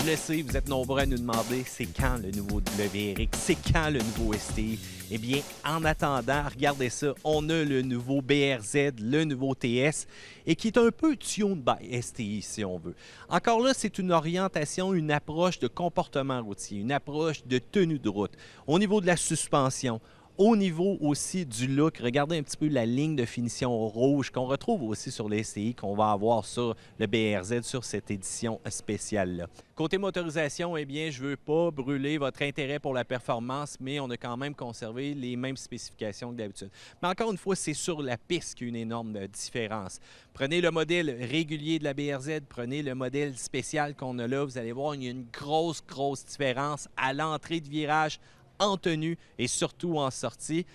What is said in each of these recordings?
Je le sais, vous êtes nombreux à nous demander c'est quand le nouveau WRX, c'est quand le nouveau STI. Eh bien, en attendant, regardez ça, on a le nouveau BRZ, le nouveau TS, et qui est un peu tuned by STI si on veut. Encore là, c'est une orientation, une approche de comportement routier, une approche de tenue de route. Au niveau de la suspension, au niveau aussi du look, regardez un petit peu la ligne de finition rouge qu'on retrouve aussi sur les STI, qu'on va avoir sur le BRZ, sur cette édition spéciale-là. Côté motorisation, eh bien, je ne veux pas brûler votre intérêt pour la performance, mais on a quand même conservé les mêmes spécifications que d'habitude. Mais encore une fois, c'est sur la piste qu'il y a une énorme différence. Prenez le modèle régulier de la BRZ, prenez le modèle spécial qu'on a là, vous allez voir, il y a une grosse différence à l'entrée de virage, en tenue et surtout en sortie.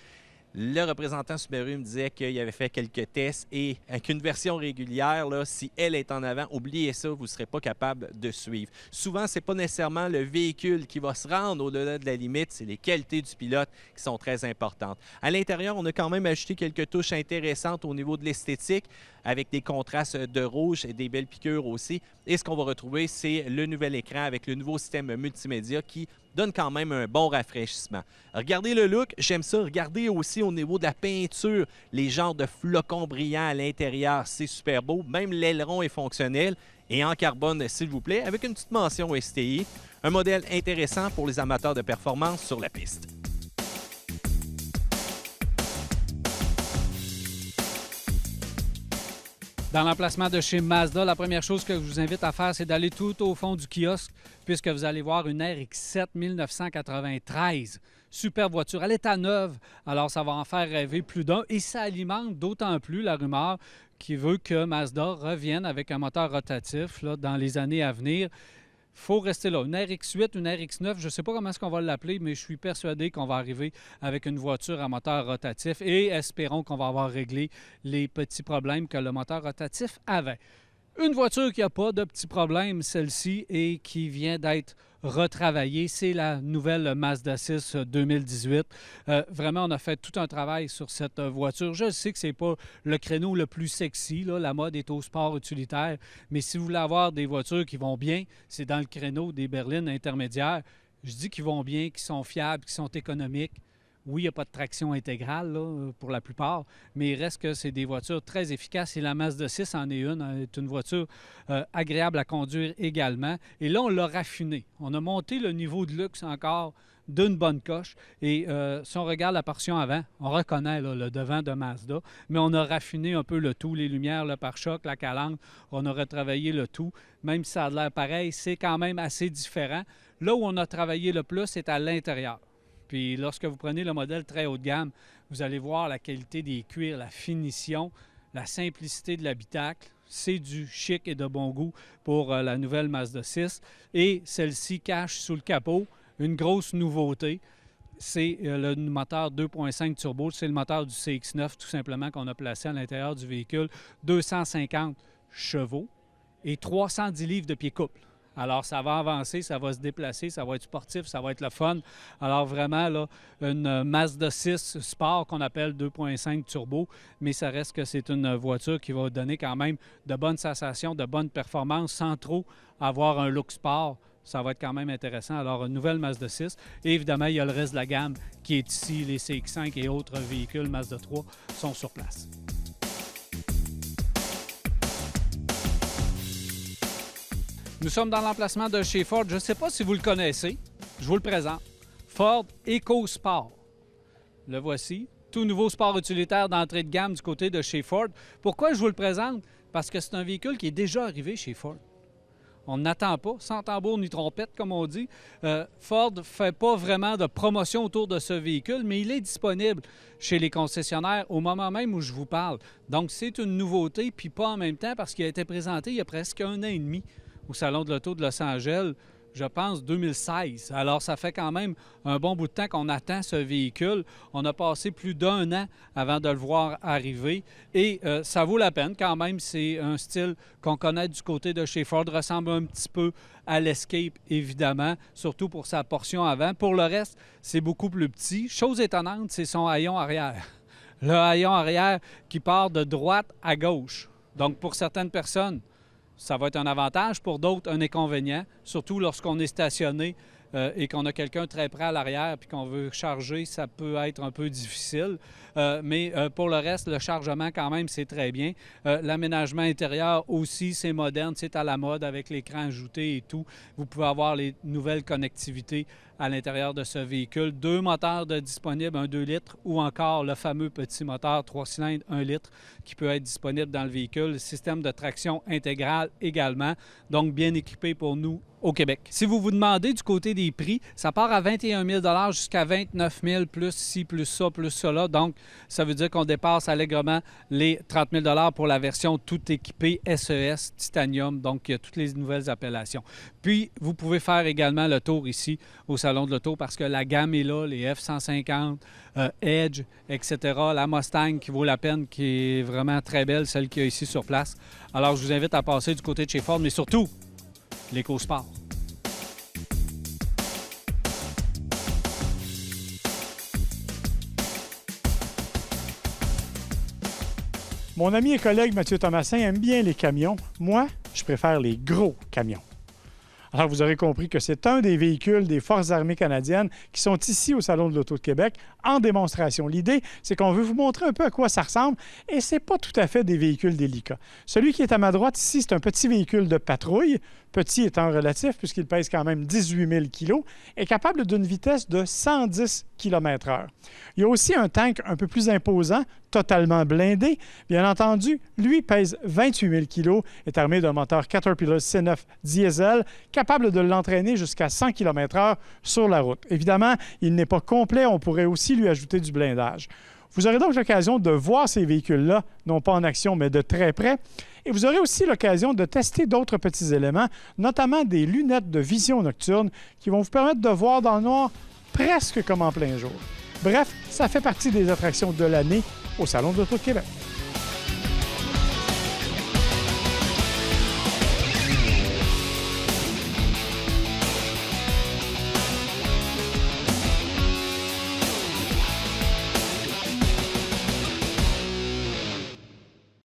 Le représentant Subaru me disait qu'il avait fait quelques tests et qu'une version régulière, là, si elle est en avant, oubliez ça, vous ne serez pas capable de suivre. Souvent, ce n'est pas nécessairement le véhicule qui va se rendre au-delà de la limite, c'est les qualités du pilote qui sont très importantes. À l'intérieur, on a quand même ajouté quelques touches intéressantes au niveau de l'esthétique avec des contrastes de rouge et des belles piqûres aussi. Et ce qu'on va retrouver, c'est le nouvel écran avec le nouveau système multimédia qui donne quand même un bon rafraîchissement. Regardez le look, j'aime ça. Regardez aussi au niveau de la peinture, les genres de flocons brillants à l'intérieur, c'est super beau. Même l'aileron est fonctionnel et en carbone, s'il vous plaît, avec une petite mention STI. Un modèle intéressant pour les amateurs de performance sur la piste. Dans l'emplacement de chez Mazda, la première chose que je vous invite à faire, c'est d'aller tout au fond du kiosque, puisque vous allez voir une RX-7 1993. Super voiture, elle est à neuve, alors ça va en faire rêver plus d'un. Et ça alimente d'autant plus la rumeur qui veut que Mazda revienne avec un moteur rotatif là, dans les années à venir. Il faut rester là. Une RX-8, une RX-9, je ne sais pas comment est-ce qu'on va l'appeler, mais je suis persuadé qu'on va arriver avec une voiture à moteur rotatif et espérons qu'on va avoir réglé les petits problèmes que le moteur rotatif avait. Une voiture qui n'a pas de petits problèmes, celle-ci, et qui vient d'être retravaillée, c'est la nouvelle Mazda 6 2018. Vraiment, on a fait tout un travail sur cette voiture. Je sais que ce n'est pas le créneau le plus sexy, là. La mode est au sport utilitaire, mais si vous voulez avoir des voitures qui vont bien, c'est dans le créneau des berlines intermédiaires. Je dis qu'ils vont bien, qu'ils sont fiables, qu'ils sont économiques. Oui, il n'y a pas de traction intégrale là, pour la plupart, mais il reste que c'est des voitures très efficaces et la Mazda 6 en est une. Elle est une voiture agréable à conduire également. Et là, on l'a raffiné. On a monté le niveau de luxe encore d'une bonne coche. Et si on regarde la portion avant, on reconnaît là, le devant de Mazda, mais on a raffiné un peu le tout, les lumières, le pare-choc, la calandre. On a retravaillé le tout. Même si ça a l'air pareil, c'est quand même assez différent. Là où on a travaillé le plus, c'est à l'intérieur. Puis lorsque vous prenez le modèle très haut de gamme, vous allez voir la qualité des cuirs, la finition, la simplicité de l'habitacle. C'est du chic et de bon goût pour la nouvelle Mazda 6. Et celle-ci cache sous le capot une grosse nouveauté. C'est le moteur 2.5 turbo. C'est le moteur du CX-9 tout simplement qu'on a placé à l'intérieur du véhicule. 250 chevaux et 310 livres de pied-couple. Alors, ça va avancer, ça va se déplacer, ça va être sportif, ça va être le fun. Alors, vraiment, là, une Mazda 6 Sport qu'on appelle 2.5 turbo, mais ça reste que c'est une voiture qui va donner quand même de bonnes sensations, de bonnes performances, sans trop avoir un look sport. Ça va être quand même intéressant. Alors, une nouvelle Mazda 6. Et évidemment, il y a le reste de la gamme qui est ici. Les CX-5 et autres véhicules Mazda 3 sont sur place. Nous sommes dans l'emplacement de chez Ford. Je ne sais pas si vous le connaissez. Je vous le présente. Ford EcoSport. Le voici. Tout nouveau sport utilitaire d'entrée de gamme du côté de chez Ford. Pourquoi je vous le présente? Parce que c'est un véhicule qui est déjà arrivé chez Ford. On n'attend pas, sans tambour ni trompette, comme on dit. Ford ne fait pas vraiment de promotion autour de ce véhicule, mais il est disponible chez les concessionnaires au moment même où je vous parle. Donc, c'est une nouveauté, puis pas en même temps, parce qu'il a été présenté il y a presque 1 an et demi au Salon de l'Auto de Los Angeles, je pense 2016. Alors, ça fait quand même un bon bout de temps qu'on attend ce véhicule. On a passé plus d'1 an avant de le voir arriver et ça vaut la peine quand même. C'est un style qu'on connaît du côté de chez Ford, ressemble un petit peu à l'Escape, évidemment, surtout pour sa portion avant. Pour le reste, c'est beaucoup plus petit. Chose étonnante, c'est son haillon arrière. Le haillon arrière qui part de droite à gauche. Donc, pour certaines personnes, ça va être un avantage. Pour d'autres, un inconvénient, surtout lorsqu'on est stationné et qu'on a quelqu'un très près à l'arrière puis qu'on veut charger, ça peut être un peu difficile. Mais pour le reste, le chargement, quand même, c'est très bien. L'aménagement intérieur aussi, c'est moderne, c'est à la mode avec l'écran ajouté et tout. Vous pouvez avoir les nouvelles connectivités à l'intérieur de ce véhicule. 2 moteurs disponibles, un 2 litres ou encore le fameux petit moteur 3 cylindres 1 litre qui peut être disponible dans le véhicule. Système de traction intégrale également, donc bien équipé pour nous au Québec. Si vous vous demandez du côté des prix, ça part à 21 000 jusqu'à 29 000 plus ci, plus ça, plus cela. Donc, ça veut dire qu'on dépasse allègrement les 30 000 pour la version tout équipée SES Titanium. Donc, il y a toutes les nouvelles appellations. Puis, vous pouvez faire également le tour ici au Salon de l'Auto parce que la gamme est là, les F-150, Edge, etc. La Mustang qui vaut la peine, qui est vraiment très belle, celle qu'il y a ici sur place. Alors, je vous invite à passer du côté de chez Ford, mais surtout, l'EcoSport. Mon ami et collègue Mathieu Thomasin aime bien les camions. Moi, je préfère les gros camions. Alors, vous aurez compris que c'est un des véhicules des Forces armées canadiennes qui sont ici au Salon de l'Auto de Québec en démonstration. L'idée, c'est qu'on veut vous montrer un peu à quoi ça ressemble et ce n'est pas tout à fait des véhicules délicats. Celui qui est à ma droite ici, c'est un petit véhicule de patrouille, petit étant relatif puisqu'il pèse quand même 18 000 kg et capable d'une vitesse de 110 km/h. Il y a aussi un tank un peu plus imposant, totalement blindé. Bien entendu, lui pèse 28 000 kg, est armé d'un moteur Caterpillar C9 diesel, capable de l'entraîner jusqu'à 100 km/h sur la route. Évidemment, il n'est pas complet, on pourrait aussi lui ajouter du blindage. Vous aurez donc l'occasion de voir ces véhicules-là, non pas en action, mais de très près. Et vous aurez aussi l'occasion de tester d'autres petits éléments, notamment des lunettes de vision nocturne qui vont vous permettre de voir dans le noir presque comme en plein jour. Bref, ça fait partie des attractions de l'année au Salon de l'Auto de Québec.